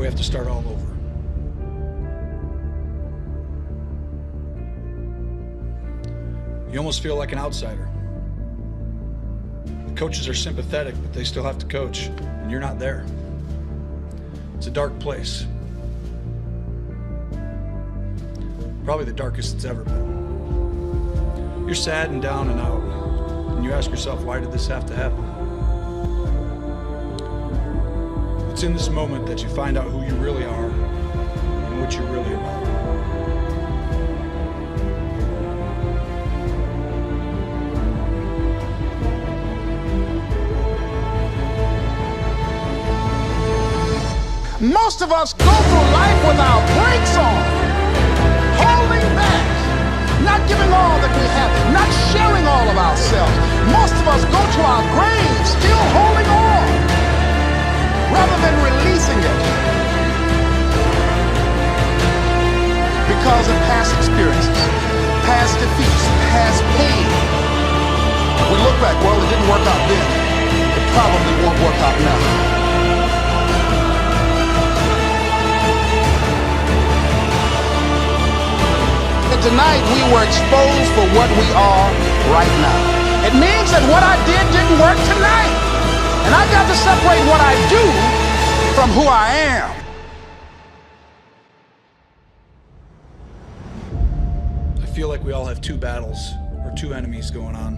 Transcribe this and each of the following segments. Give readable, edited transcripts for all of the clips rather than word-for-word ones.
we have to start all over. You almost feel like an outsider. The coaches are sympathetic, but they still have to coach, and you're not there. It's a dark place. Probably the darkest it's ever been. You're sad and down and out, and you ask yourself, why did this have to happen? It's in this moment that you find out who you really are and what you're really about. Most of us go through life with our brakes on, holding back, not giving all that we have, not sharing all of ourselves. Most of us go to our graves still holding on, rather than releasing it because of past experiences, past defeats, past pain. We look back, well, it didn't work out then. It probably won't work out now. Tonight we were exposed for what we are right now. It means that what I did didn't work tonight. And I've got to separate what I do from who I am. I feel like we all have two battles, or two enemies going on.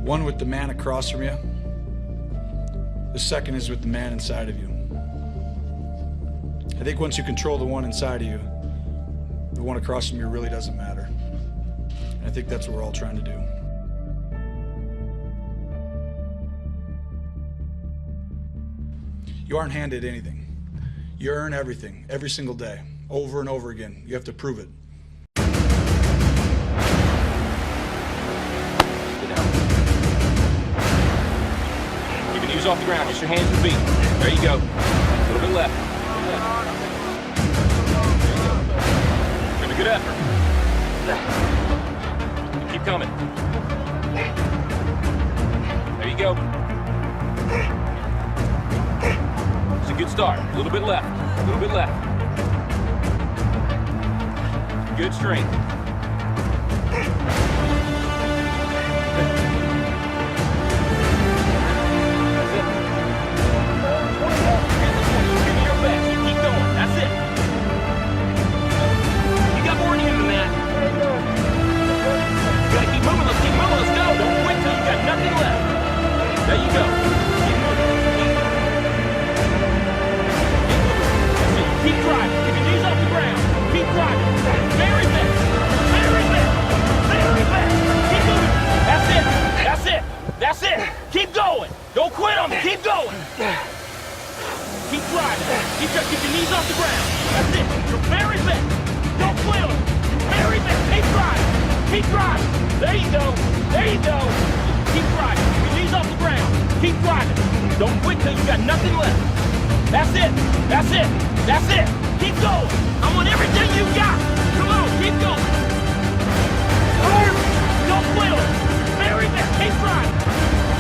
One with the man across from you. The second is with the man inside of you. I think once you control the one inside of you, the one across from you really doesn't matter. And I think that's what we're all trying to do. You aren't handed anything. You earn everything, every single day, over and over again. You have to prove it. Keep your knees off the ground, just your hands and feet. There you go. A little bit left. Good effort. Keep coming. There you go. It's a good start. A little bit left. A little bit left. Good strength. Give me your best. You keep going. That's it. Nothing left. There you go. Keep moving. Keep driving. Keep your knees off the ground. Keep driving. Very best. Very best. Very best. Keep moving. That's it. That's it. That's it. Keep going. Don't quit on me. Keep going. Keep driving. Keep your knees off the ground. That's it. You're very best. Don't quit on me. Very best. Keep driving. Keep driving. There you go. There you go. Keep driving. Keep your knees off the ground. Keep driving. Don't quit till you got nothing left. That's it. That's it. That's it. Keep going. I want everything you got. Come on. Keep going. Don't quit. Very best. Keep driving.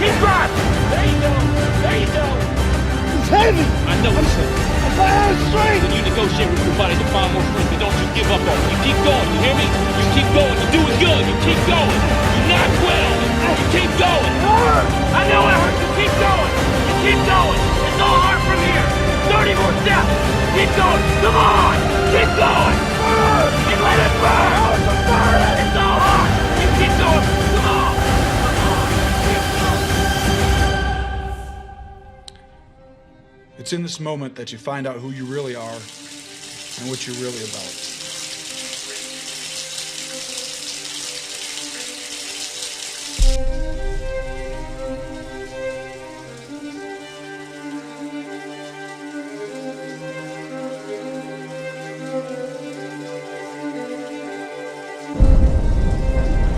Keep driving. There you go. There you go. It's heavy. I know it's heavy. It's my own strength. When you negotiate with your body to find more strength, but don't you give up on it. You keep going. You hear me? You keep going. You're doing good. You keep going. You're not quitting. You keep going. I know it hurts. You keep going. You keep going. It's all hard from here. 30 more steps. Keep going. Come on. Keep going. And let it burn. It's all hard. You keep going. Come on. It's in this moment that you find out who you really are and what you're really about.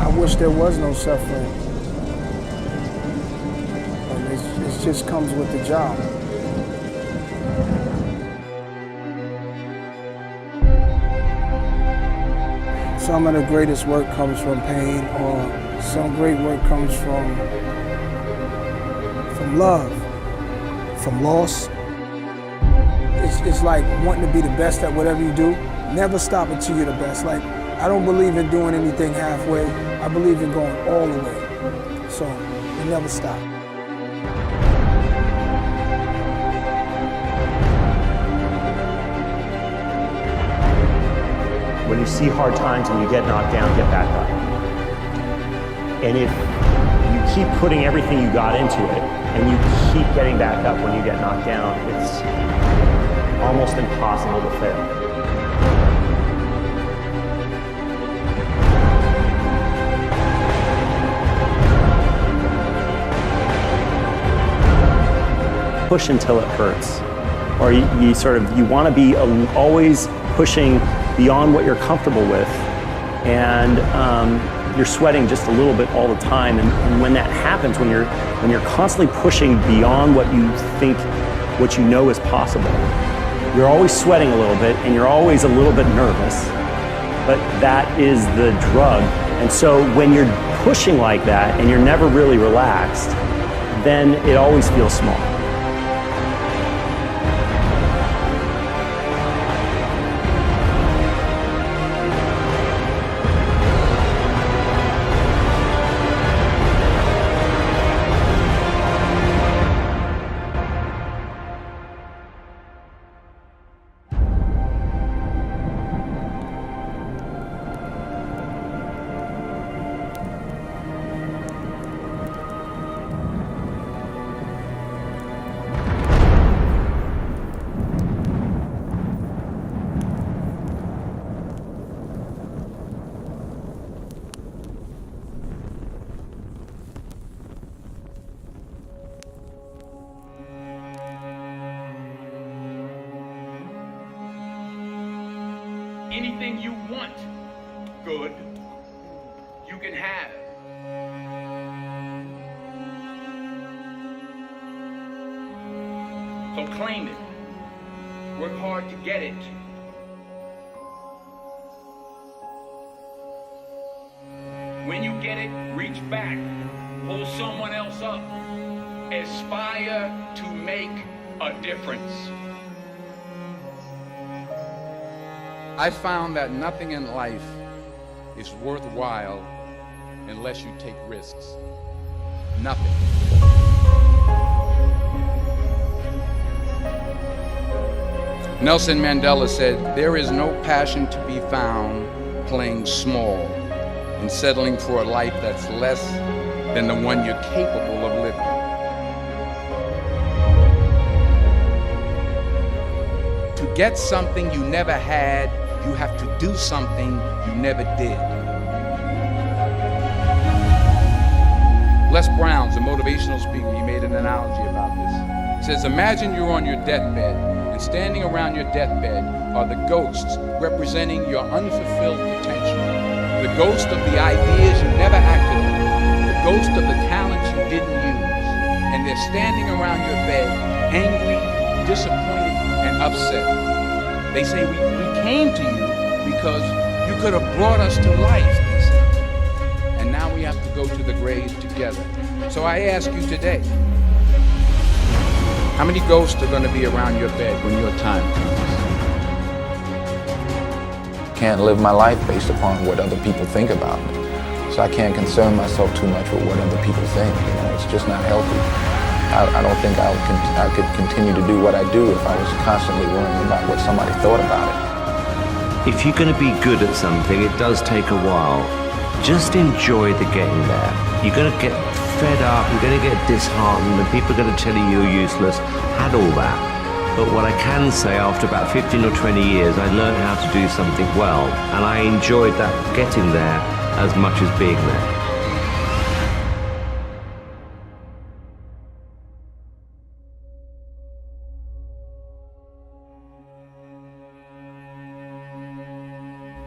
I wish there was no suffering. And it just comes with the job. Some of the greatest work comes from pain, or some great work comes from love, from loss. it's like wanting to be the best at whatever you do. Never stop until you're the best. Like, I don't believe in doing anything halfway. I believe in going all the way. So, you never stop. When you see hard times and you get knocked down, get back up. And if you keep putting everything you got into it and you keep getting back up when you get knocked down, it's almost impossible to fail. Push until it hurts. Or you want to be always pushing beyond what you're comfortable with, and you're sweating just a little bit all the time. And when that happens, when you're constantly pushing beyond what you think, what you know is possible, you're always sweating a little bit and you're always a little bit nervous. But that is the drug. And so when you're pushing like that and you're never really relaxed, then it always feels small. Anything you want, good, you can have. So claim it. Work hard to get it. When you get it, reach back. Pull someone else up. Aspire to make a difference. I found that nothing in life is worthwhile unless you take risks. Nothing. Nelson Mandela said, "There is no passion to be found playing small and settling for a life that's less than the one you're capable of living." To get something you never had, you have to do something you never did. Les Brown's a motivational speaker. He made an analogy about this. He says, imagine you're on your deathbed, and standing around your deathbed are the ghosts representing your unfulfilled potential. The ghost of the ideas you never acted on. The ghost of the talents you didn't use. And they're standing around your bed, angry, disappointed, and upset. They say, we came to you because you could have brought us to life, they say. And now we have to go to the grave together. So I ask you today, how many ghosts are going to be around your bed when your time comes? Can't live my life based upon what other people think about me. So I can't concern myself too much with what other people think. You know, it's just not healthy. I don't think I could continue to do what I do if I was constantly worrying about what somebody thought about it. If you're going to be good at something, it does take a while. Just enjoy the getting there. You're going to get fed up, you're going to get disheartened, and people are going to tell you you're useless. Had all that. But what I can say, after about 15 or 20 years, I learned how to do something well, and I enjoyed that getting there as much as being there.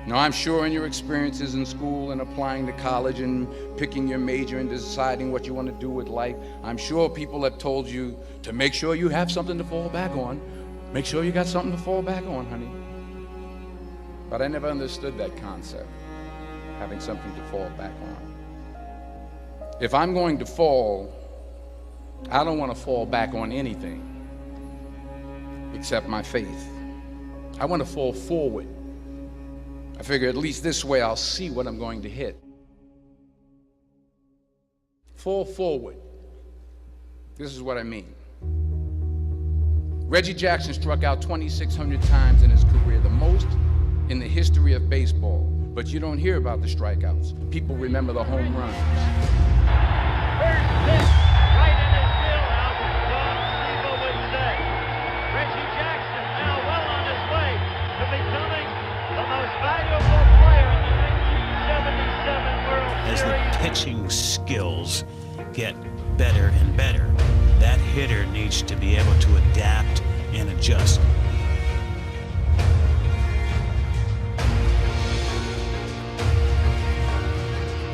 Now, I'm sure in your experiences in school and applying to college and picking your major and deciding what you want to do with life, I'm sure people have told you to make sure you have something to fall back on. Make sure you got something to fall back on, honey. But I never understood that concept, having something to fall back on. If I'm going to fall, I don't want to fall back on anything. except my faith. I want to fall forward. I figure at least this way I'll see what I'm going to hit. Fall forward. This is what I mean. Reggie Jackson struck out 2,600 times in his career, the most in the history of baseball. But you don't hear about the strikeouts. People remember the home runs. First pitch, right in his wheelhouse, as Don Siegel would say. Reggie Jackson now well on his way to becoming the most valuable player in the 1977 World Series. As the pitching skills get better and better, that hitter needs to be able to adapt and adjust.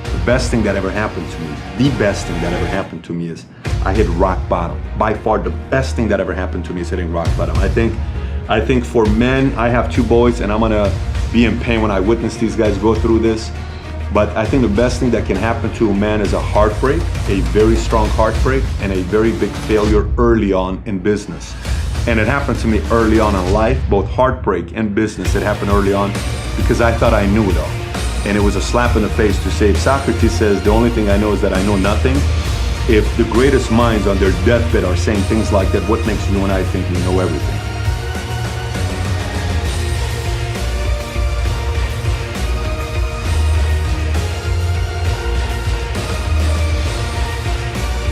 The best thing that ever happened to me, the best thing that ever happened to me is I hit rock bottom. By far the best thing that ever happened to me is hitting rock bottom. I think for men, I have 2 boys and I'm gonna be in pain when I witness these guys go through this. But I think the best thing that can happen to a man is a heartbreak, a very strong heartbreak, and a very big failure early on in business. And it happened to me early on in life, both heartbreak and business. It happened early on because I thought I knew it all. And it was a slap in the face to say, if Socrates says, the only thing I know is that I know nothing, if the greatest minds on their deathbed are saying things like that, what makes you and I think we know everything?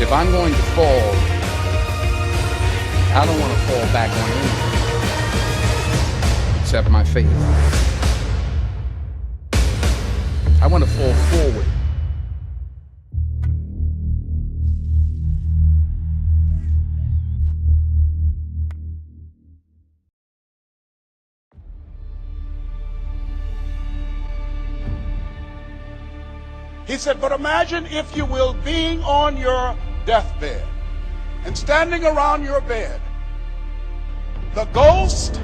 If I'm going to fall, I don't want to fall back on anything except my faith. I want to fall forward. He said, but imagine, if you will, being on your deathbed and standing around your bed, the ghost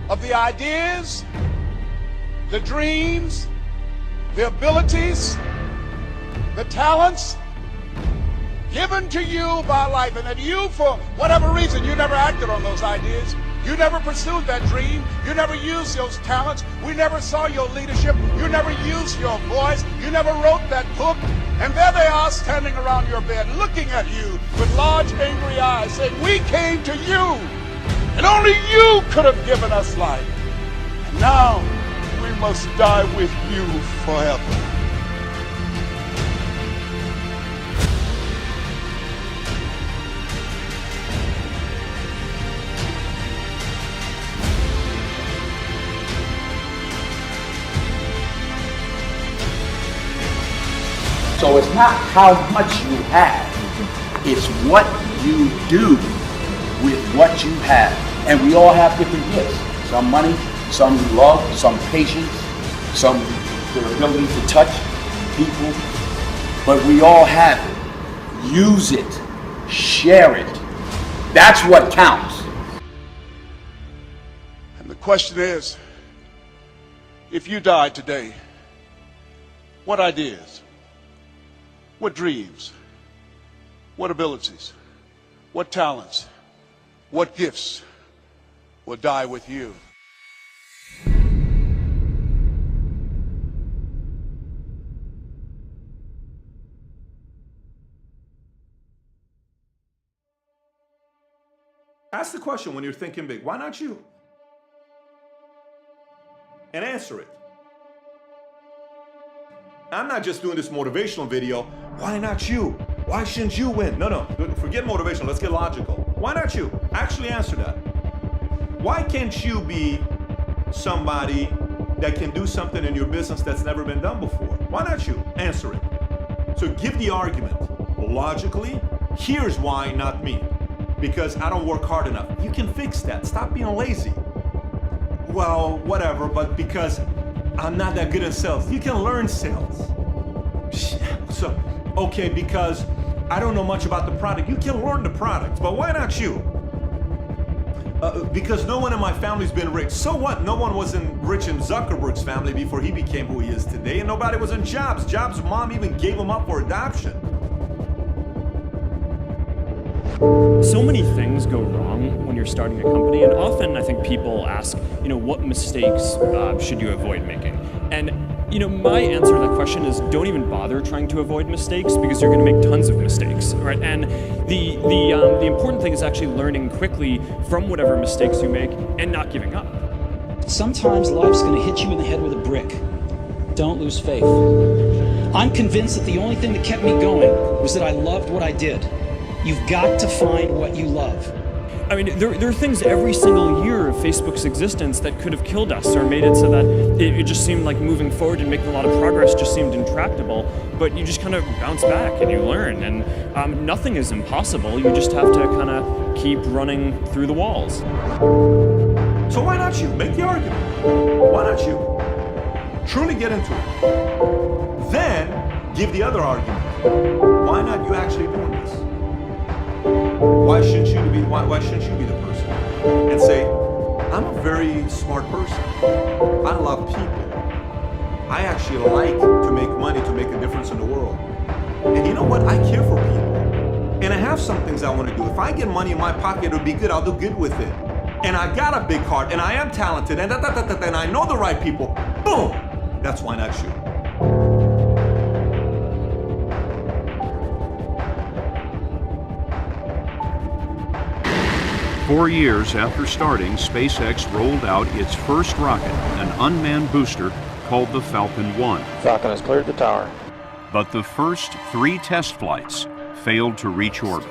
of the ideas, the dreams, the abilities, the talents given to you by life, and that you, for whatever reason, you never acted on those ideas. You never pursued that dream. You never used those talents. We never saw your leadership. You never used your voice. You never wrote that book. And there they are standing around your bed looking at you with large angry eyes saying, we came to you and only you could have given us life. And now we must die with you forever. So it's not how much you have, it's what you do with what you have. And we all have different gifts. Some money, some love, some patience, some the ability to touch people. But we all have it. Use it. Share it. That's what counts. And the question is, if you died today, what ideas? What dreams? What abilities? What talents? What gifts will die with you? Ask the question when you're thinking big, why not you? And answer it. I'm not just doing this motivational video. Why not you? Why shouldn't you win? No, forget motivation. Let's get logical. Why not you? Actually answer that. Why can't you be somebody that can do something in your business that's never been done before? Why not you? Answer it. So give the argument. Logically, here's why not me. Because I don't work hard enough. You can fix that. Stop being lazy. Well, whatever, but because I'm not that good at sales. You can learn sales. So, okay, because I don't know much about the product. You can learn the product, but why not you? Because no one in my family's been rich. So what? No one was rich in Zuckerberg's family before he became who he is today, and nobody was in Jobs. Jobs' mom even gave him up for adoption. So many things go wrong when you're starting a company, and often I think people ask, what mistakes should you avoid making? And my answer to that question is don't even bother trying to avoid mistakes, because you're going to make tons of mistakes, right? And the important thing is actually learning quickly from whatever mistakes you make and not giving up. Sometimes life's going to hit you in the head with a brick. Don't lose faith. I'm convinced that the only thing that kept me going was that I loved what I did. You've got to find what you love. I mean, there are things every single year of Facebook's existence that could have killed us or made it so that it just seemed like moving forward and making a lot of progress just seemed intractable, but you just kind of bounce back and you learn, and nothing is impossible. You just have to kind of keep running through the walls. So why not you? Make the argument. Why not you? Truly get into it. Then give the other argument. Why not you actually doing this? Why shouldn't you be the person? And say, I'm a very smart person. I love people. I actually like to make money, to make a difference in the world. And you know what? I care for people. And I have some things I want to do. If I get money in my pocket, it would be good. I'll do good with it. And I got a big heart, and I am talented, and and I know the right people. Boom! That's why not you. 4 years after starting, SpaceX rolled out its first rocket, an unmanned booster called the Falcon 1. Falcon has cleared the tower. But the first 3 test flights failed to reach orbit.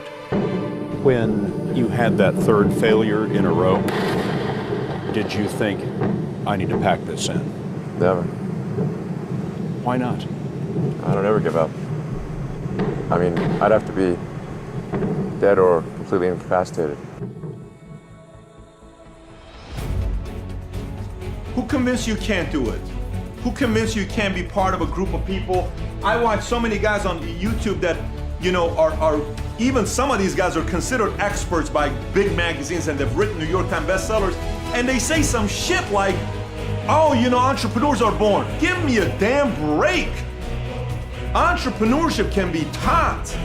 When you had that third failure in a row, did you think, I need to pack this in? Never. Why not? I don't ever give up. I mean, I'd have to be dead or completely incapacitated. Who convinced you can't do it? Who convinced you can't be part of a group of people? I watch so many guys on YouTube that, are even some of these guys are considered experts by big magazines, and they've written New York Times bestsellers, and they say some shit like, oh, entrepreneurs are born. Give me a damn break. Entrepreneurship can be taught.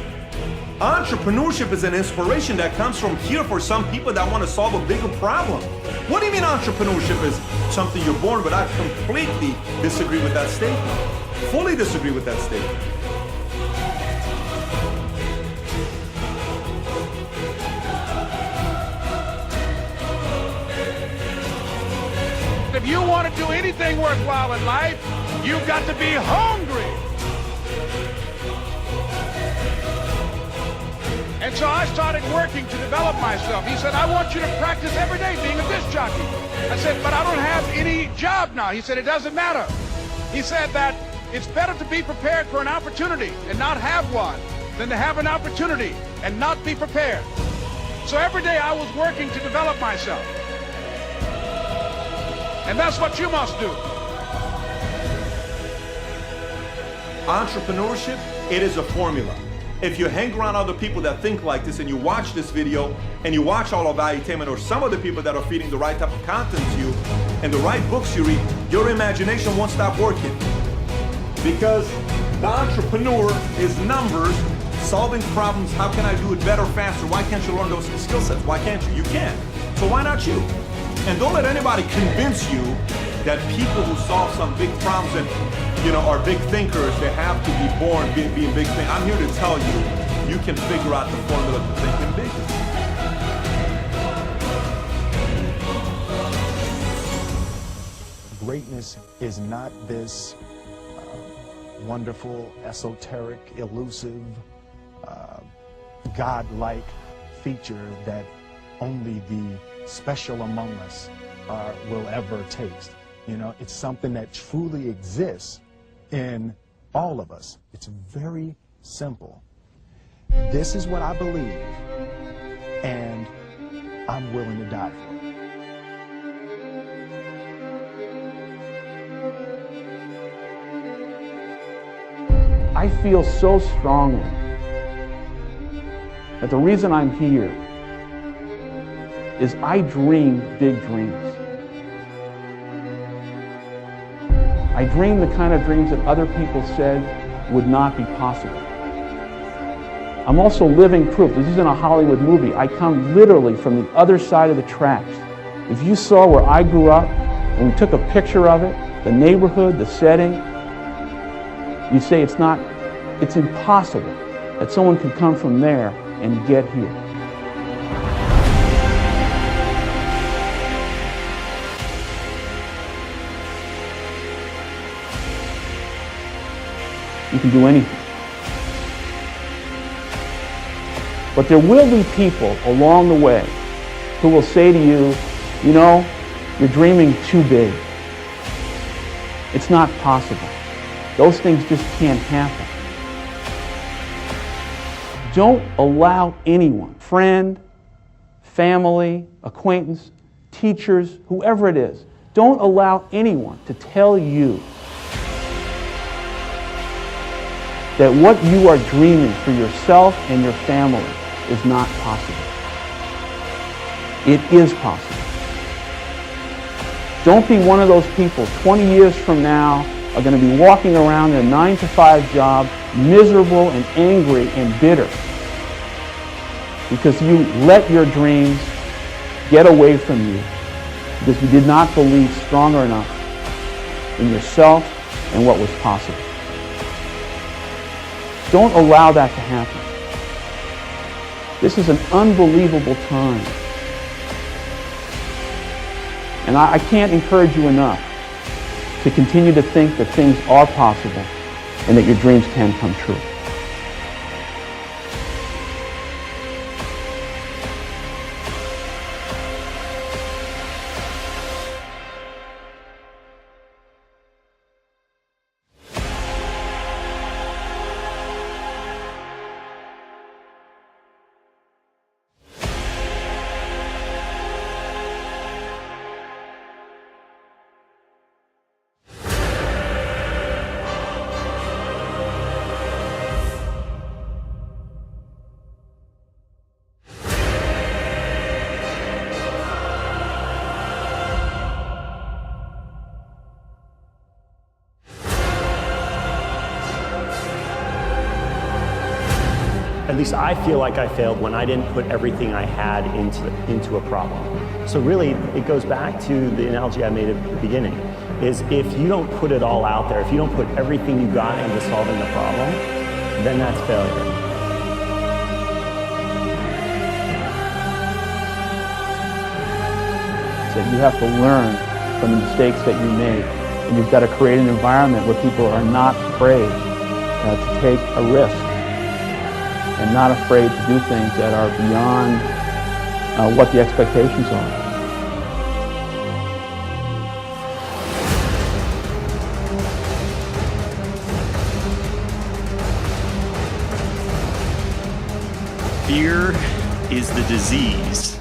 Entrepreneurship is an inspiration that comes from here for some people that want to solve a bigger problem. What do you mean entrepreneurship is something you're born with? I completely disagree with that statement. Fully disagree with that statement. If you want to do anything worthwhile in life, you've got to be hungry. And so I started working to develop myself. He said, I want you to practice every day being a disc jockey. I said, but I don't have any job now. He said, it doesn't matter. He said that it's better to be prepared for an opportunity and not have one than to have an opportunity and not be prepared. So every day I was working to develop myself. And that's what you must do. Entrepreneurship, it is a formula. If you hang around other people that think like this and you watch this video and you watch all of Valuetainment or some of the people that are feeding the right type of content to you and the right books you read, your imagination won't stop working. Because the entrepreneur is numbers, solving problems. How can I do it better, faster? Why can't you learn those skill sets? Why can't you? You can. So why not you? And don't let anybody convince you that people who solve some big problems and are big thinkers, they have to be born being big thinkers. I'm here to tell you, you can figure out the formula to thinking big. Greatness is not this wonderful, esoteric, elusive, God-like feature that only the special among us will ever taste. It's something that truly exists in all of us. It's very simple. This is what I believe, and I'm willing to die for it. I feel so strongly that the reason I'm here is I dream big dreams. I dream the kind of dreams that other people said would not be possible. I'm also living proof. This isn't a Hollywood movie. I come literally from the other side of the tracks. If you saw where I grew up, and we took a picture of it, the neighborhood, the setting, you'd say it's impossible that someone could come from there and get here. You can do anything. But there will be people along the way who will say to you, you know, you're dreaming too big. It's not possible. Those things just can't happen. Don't allow anyone, friend, family, acquaintance, teachers, whoever it is, don't allow anyone to tell you that what you are dreaming for yourself and your family is not possible. It is possible. Don't be one of those people 20 years from now are going to be walking around in a 9-to-5 job, miserable and angry and bitter because you let your dreams get away from you because you did not believe stronger enough in yourself and what was possible. Don't allow that to happen. This is an unbelievable time. And I can't encourage you enough to continue to think that things are possible and that your dreams can come true. At least I feel like I failed when I didn't put everything I had into a problem. So really, it goes back to the analogy I made at the beginning, is if you don't put it all out there, if you don't put everything you got into solving the problem, then that's failure. So you have to learn from the mistakes that you make, and you've got to create an environment where people are not afraid to take a risk and not afraid to do things that are beyond what the expectations are. Fear is the disease.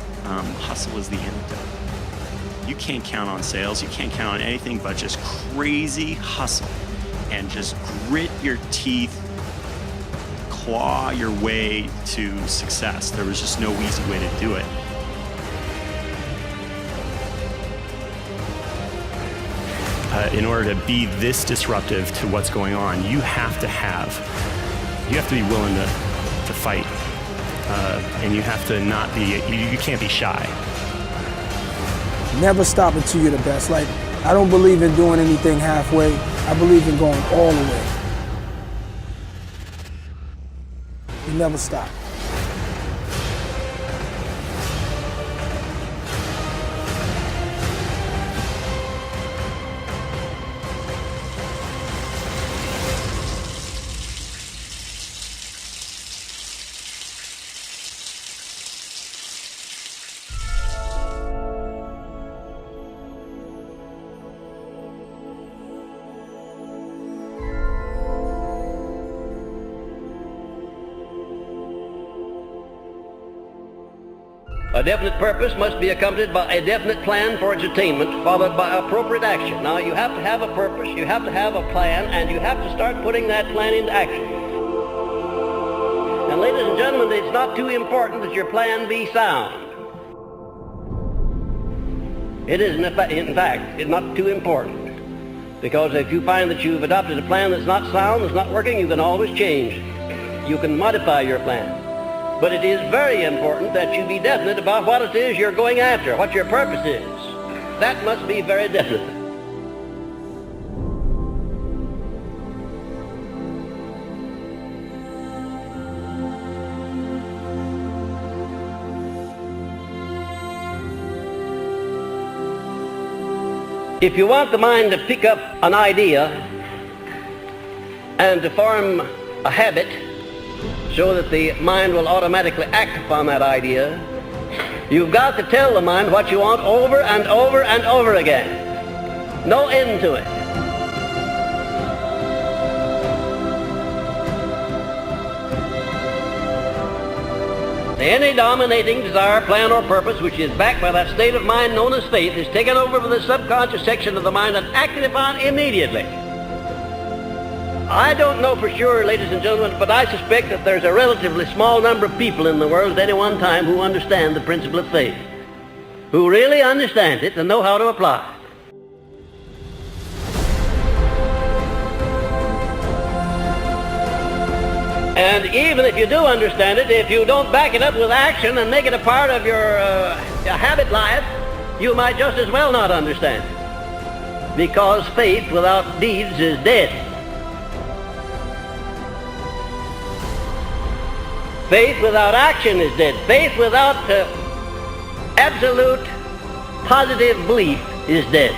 Hustle is the antidote. You can't count on sales. You can't count on anything but just crazy hustle and just grit your teeth, claw your way to success. There was just no easy way to do it. In order to be this disruptive to what's going on, you have to be willing to fight. And you have to not be, you can't be shy. Never stop until you're the best. Like, I don't believe in doing anything halfway. I believe in going all the way. You never stop. A definite purpose must be accompanied by a definite plan for its attainment, followed by appropriate action. Now, you have to have a purpose, you have to have a plan, and you have to start putting that plan into action. And ladies and gentlemen, it's not too important that your plan be sound. It is, in fact, it's not too important. Because if you find that you've adopted a plan that's not sound, that's not working, you can always change. You can modify your plan. But it is very important that you be definite about what it is you're going after, what your purpose is. That must be very definite. If you want the mind to pick up an idea and to form a habit so that the mind will automatically act upon that idea, you've got to tell the mind what you want over and over and over again. No end to it. Any dominating desire, plan, or purpose which is backed by that state of mind known as faith is taken over by the subconscious section of the mind and acted upon immediately. I don't know for sure, ladies and gentlemen, but I suspect that there's a relatively small number of people in the world at any one time who understand the principle of faith, who really understand it and know how to apply it. And even if you do understand it, if you don't back it up with action and make it a part of your habit life, you might just as well not understand it. Because faith without deeds is dead. Faith without action is dead. Faith without absolute positive belief is dead.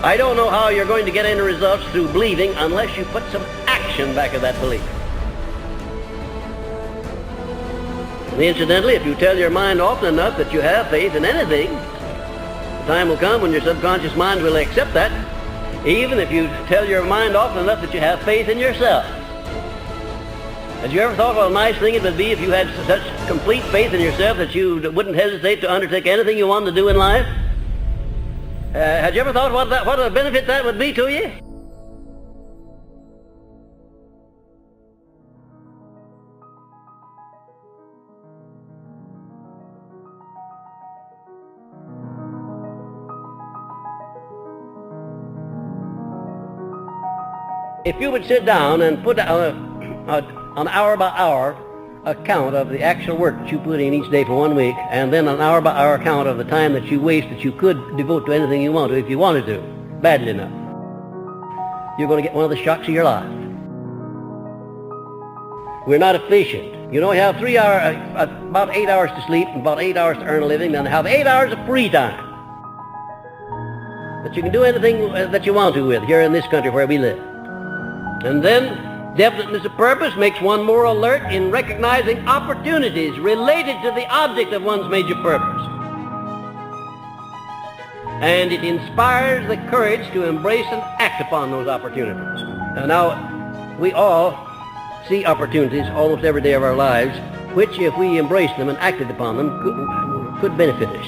I don't know how you're going to get any results through believing unless you put some action back of that belief. And incidentally, if you tell your mind often enough that you have faith in anything, the time will come when your subconscious mind will accept that, even if you tell your mind often enough that you have faith in yourself. Have you ever thought what a nice thing it would be if you had such complete faith in yourself that you wouldn't hesitate to undertake anything you wanted to do in life? Had you ever thought what a benefit that would be to you? If you would sit down and put an hour-by-hour account of the actual work that you put in each day for 1 week, and then an hour-by-hour account of the time that you waste that you could devote to anything you want to if you wanted to, badly enough, you're going to get one of the shocks of your life. We're not efficient. You know, you have 3 hours, about 8 hours to sleep and about 8 hours to earn a living, then have 8 hours of free time that you can do anything that you want to with here in this country where we live. And then definiteness of purpose makes one more alert in recognizing opportunities related to the object of one's major purpose. And it inspires the courage to embrace and act upon those opportunities. And now, we all see opportunities almost every day of our lives, which, if we embraced them and acted upon them, could benefit us.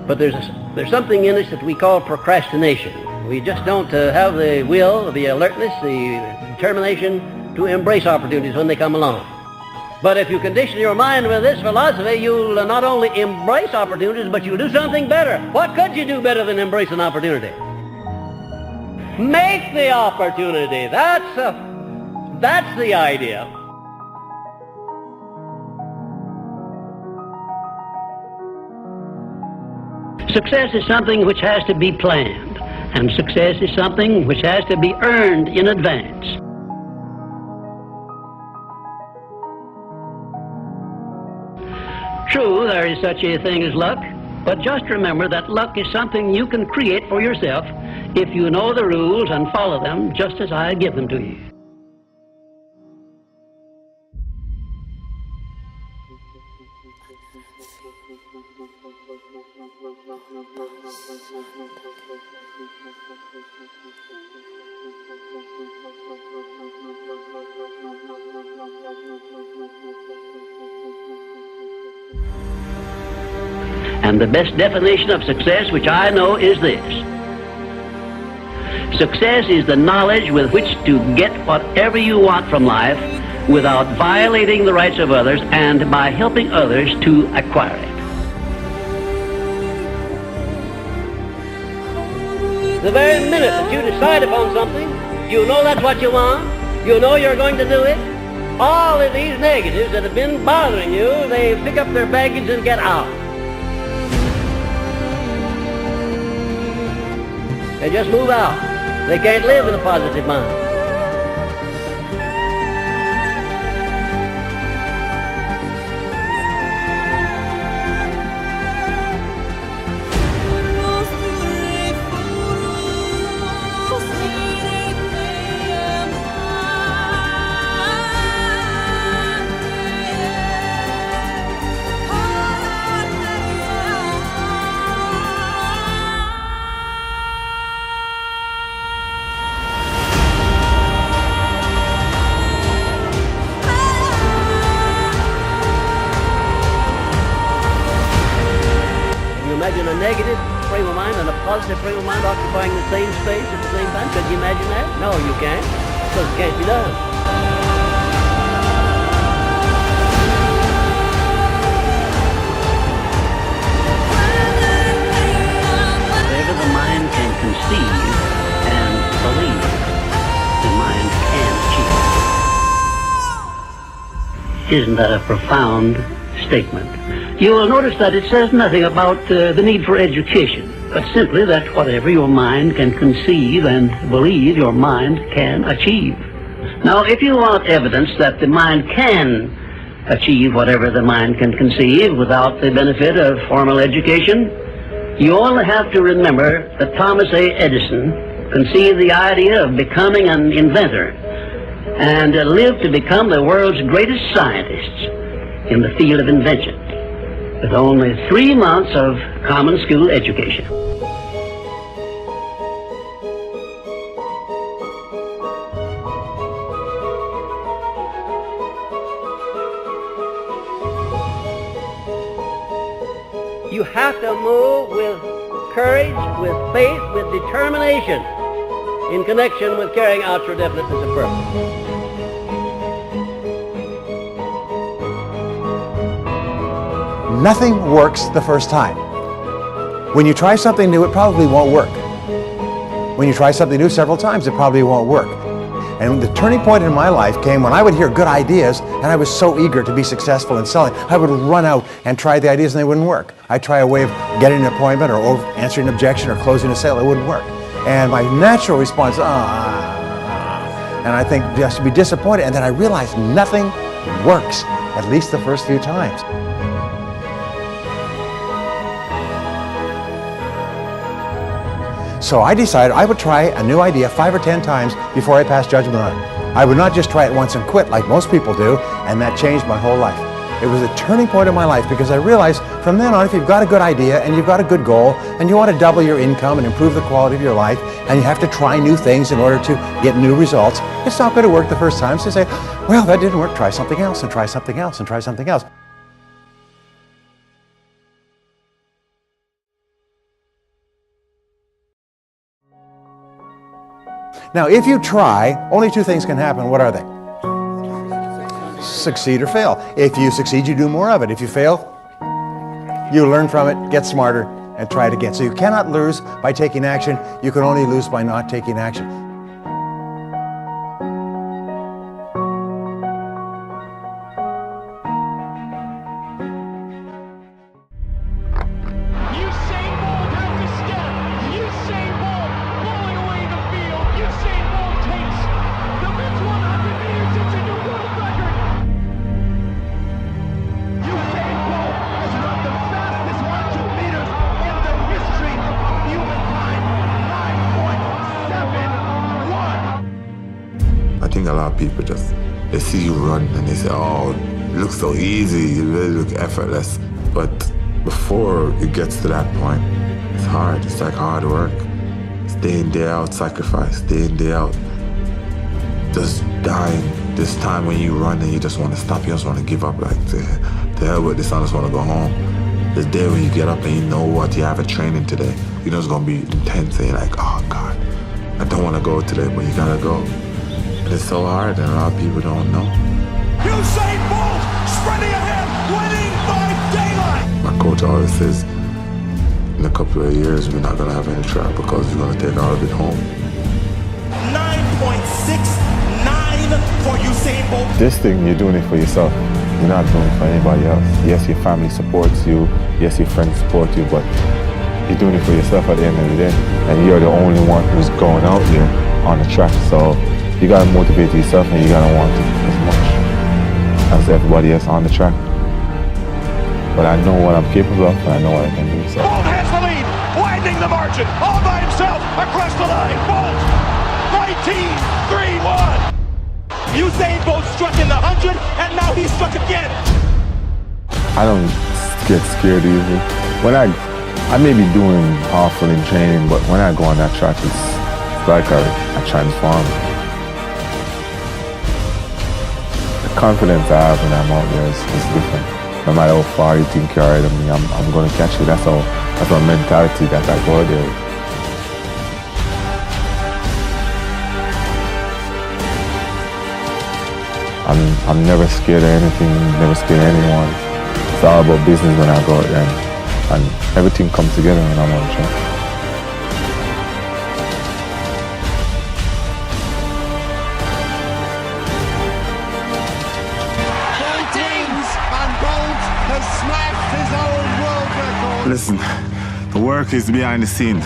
But there's something in us that we call procrastination. We just don't have the will, the alertness, the determination to embrace opportunities when they come along. But if you condition your mind with this philosophy, you'll not only embrace opportunities, but you'll do something better. What could you do better than embrace an opportunity? Make the opportunity. That's the idea. Success is something which has to be planned, and success is something which has to be earned in advance. True, there is such a thing as luck, but just remember that luck is something you can create for yourself if you know the rules and follow them just as I give them to you. And the best definition of success which I know is this. Success is the knowledge with which to get whatever you want from life without violating the rights of others and by helping others to acquire it. The very minute that you decide upon something, you know that's what you want, you know you're going to do it, all of these negatives that have been bothering you, they pick up their baggage and get out. They just move out. They can't live in a positive mind. Imagine a negative frame of mind and a positive frame of mind occupying the same space at the same time. Could you imagine that? No, you can't, because it can't be done. Whatever the mind can conceive and believe, the mind can achieve. Isn't that a profound statement? You will notice that it says nothing about the need for education, but simply that whatever your mind can conceive and believe, your mind can achieve. Now, if you want evidence that the mind can achieve whatever the mind can conceive without the benefit of formal education, you only have to remember that Thomas A. Edison conceived the idea of becoming an inventor and lived to become the world's greatest scientist in the field of invention, with only 3 months of common school education. You have to move with courage, with faith, with determination in connection with carrying out your definiteness of purpose. Nothing works the first time. When you try something new, it probably won't work. When you try something new several times, it probably won't work. And the turning point in my life came when I would hear good ideas and I was so eager to be successful in selling. I would run out and try the ideas and they wouldn't work. I'd try a way of getting an appointment or answering an objection or closing a sale. It wouldn't work. And my natural response, and I think just to be disappointed. And then I realized nothing works, at least the first few times. So I decided I would try a new idea 5 or 10 times before I passed judgment on it. I would not just try it once and quit like most people do, and that changed my whole life. It was a turning point in my life because I realized from then on, if you've got a good idea and you've got a good goal and you want to double your income and improve the quality of your life and you have to try new things in order to get new results, it's not going to work the first time. So say, well, that didn't work, try something else and try something else and try something else. Now, if you try, only 2 things can happen. What are they? Succeed or fail. If you succeed, you do more of it. If you fail, you learn from it, get smarter, and try it again. So you cannot lose by taking action. You can only lose by not taking action. I think a lot of people they see you run and they say, oh, it looks so easy, you really look effortless. But before it gets to that point, it's hard. It's like hard work. It's day in, day out, sacrifice, day in, day out. Just dying. This time when you run and you just want to stop, you just want to give up, like, to hell with this, I just want to go home. This day when you get up and you know what, you have a training today, you know it's going to be intense and you're like, oh God, I don't want to go today, but you gotta go. And it's so hard and a lot of people don't know. Usain Bolt sprinting ahead, winning by daylight. My coach always says, in a couple of years, we're not gonna have any track because we're gonna take all of it home. 9.69 for Usain Bolt. This thing, you're doing it for yourself. You're not doing it for anybody else. Yes, your family supports you. Yes, your friends support you, but you're doing it for yourself at the end of the day. And you're the only one who's going out there on the track. So you gotta motivate yourself and you gotta want it as much as everybody else on the track. But I know what I'm capable of and I know what I can do. So. Bolt has the lead, widening the margin, all by himself across the line. Bolt, 19.31. Usain Bolt struck in the 100, and now he struck again. I don't get scared easily. When I may be doing awful in training, but when I go on that track, it's like I transform. The confidence I have when I'm out there is different. No matter how far you think you're ahead of me, I'm going to catch you. That's my mentality that I go out there with. I'm never scared of anything, never scared of anyone. It's all about business when I go out there, and everything comes together when I'm on the track. Bolt wins, and Bolt has smashed his own world record. Listen, the work is behind the scenes.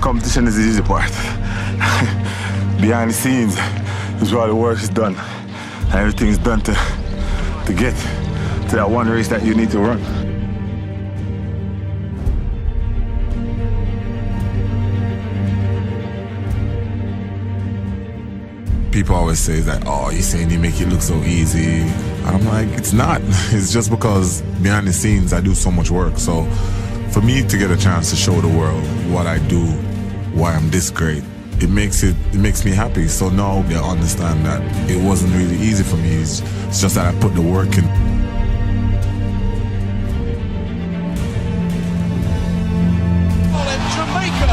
Competition is the easy part. Behind the scenes is where the work is done. And everything is done to get to that one race that you need to run. People always say that, oh, you're saying you make it look so easy. And I'm like, it's not. It's just because behind the scenes I do so much work. So for me to get a chance to show the world what I do, why I'm this great, it makes me happy. So now they understand that it wasn't really easy for me. It's just that I put the work in. In Jamaica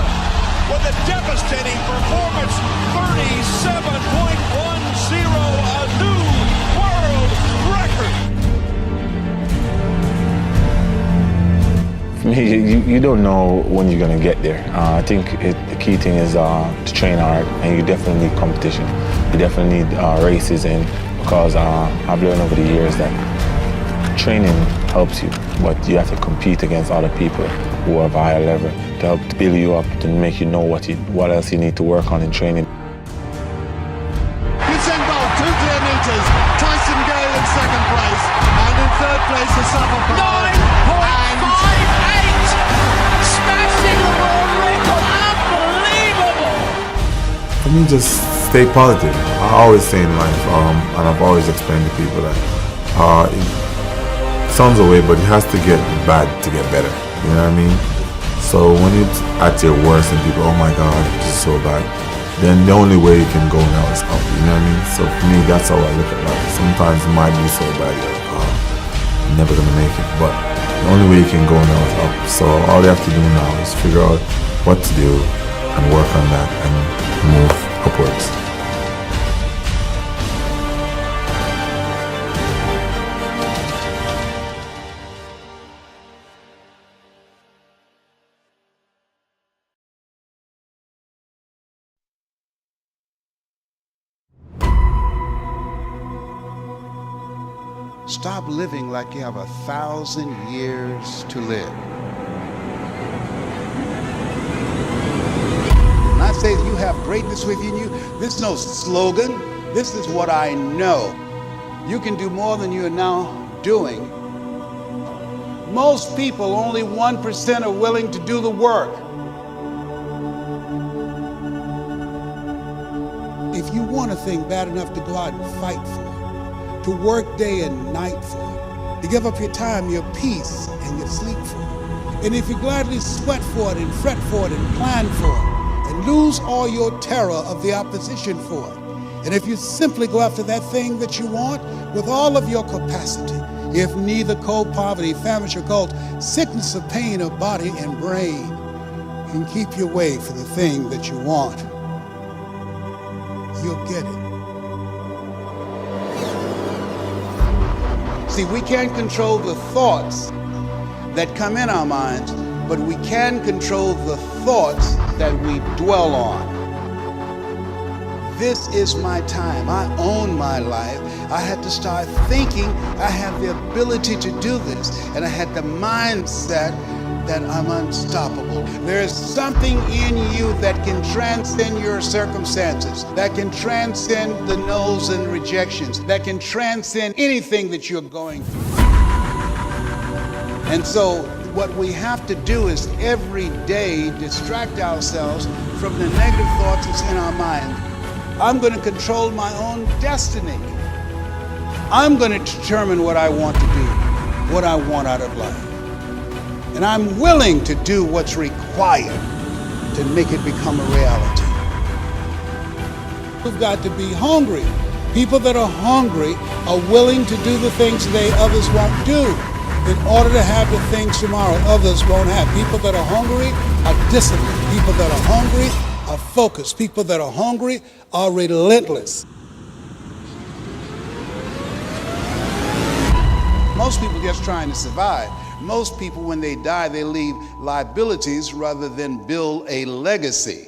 with a devastating performance, 37.10, a new world record. For me, you don't know when you're gonna get there. I think the key thing is to train hard, and you definitely need competition. You definitely need races in, because I've learned over the years that training helps you, but you have to compete against other people who are of a higher level to help to build you up, to make you know what else you need to work on in training. Usain Bolt, 2 clear meters. Tyson Gale in second place, and in third place is Sutherland. 9.58, smashing the world record. Unbelievable. For me, just stay positive. I always say in life, and I've always explained to people that it sounds away, but it has to get bad to get better. You know what I mean? So when it's at your worst and people, oh my God, this is so bad, then the only way you can go now is up. You know what I mean? So for me, that's how I look at life. Sometimes it might be so bad, you're like, oh, I'm never gonna make it. But the only way you can go now is up. So all you have to do now is figure out what to do and work on that and move upwards. Stop living like you have 1,000 years to live. When I say that you have greatness within you, this is no slogan. This is what I know. You can do more than you are now doing. Most people, only 1% are willing to do the work. If you want a thing bad enough to go out and fight for, to work day and night for, to give up your time, your peace, and your sleep for. And if you gladly sweat for it and fret for it and plan for it, and lose all your terror of the opposition for it, and if you simply go after that thing that you want with all of your capacity, if neither cold poverty, famish or cold, sickness or pain of body and brain can keep you away from the thing that you want, you'll get it. See, we can't control the thoughts that come in our minds, but we can control the thoughts that we dwell on. This is my time. I own my life. I had to start thinking I have the ability to do this, and I had the mindset that I'm unstoppable. There's something in you that can transcend your circumstances, that can transcend the no's and rejections, that can transcend anything that you're going through. And so what we have to do is every day distract ourselves from the negative thoughts that's in our mind. I'm going to control my own destiny. I'm going to determine what I want to do, what I want out of life. And I'm willing to do what's required to make it become a reality. We've got to be hungry. People that are hungry are willing to do the things others won't do in order to have the things tomorrow others won't have. People that are hungry are disciplined. People that are hungry are focused. People that are hungry are relentless. Most people just trying to survive. Most people, when they die, they leave liabilities rather than build a legacy.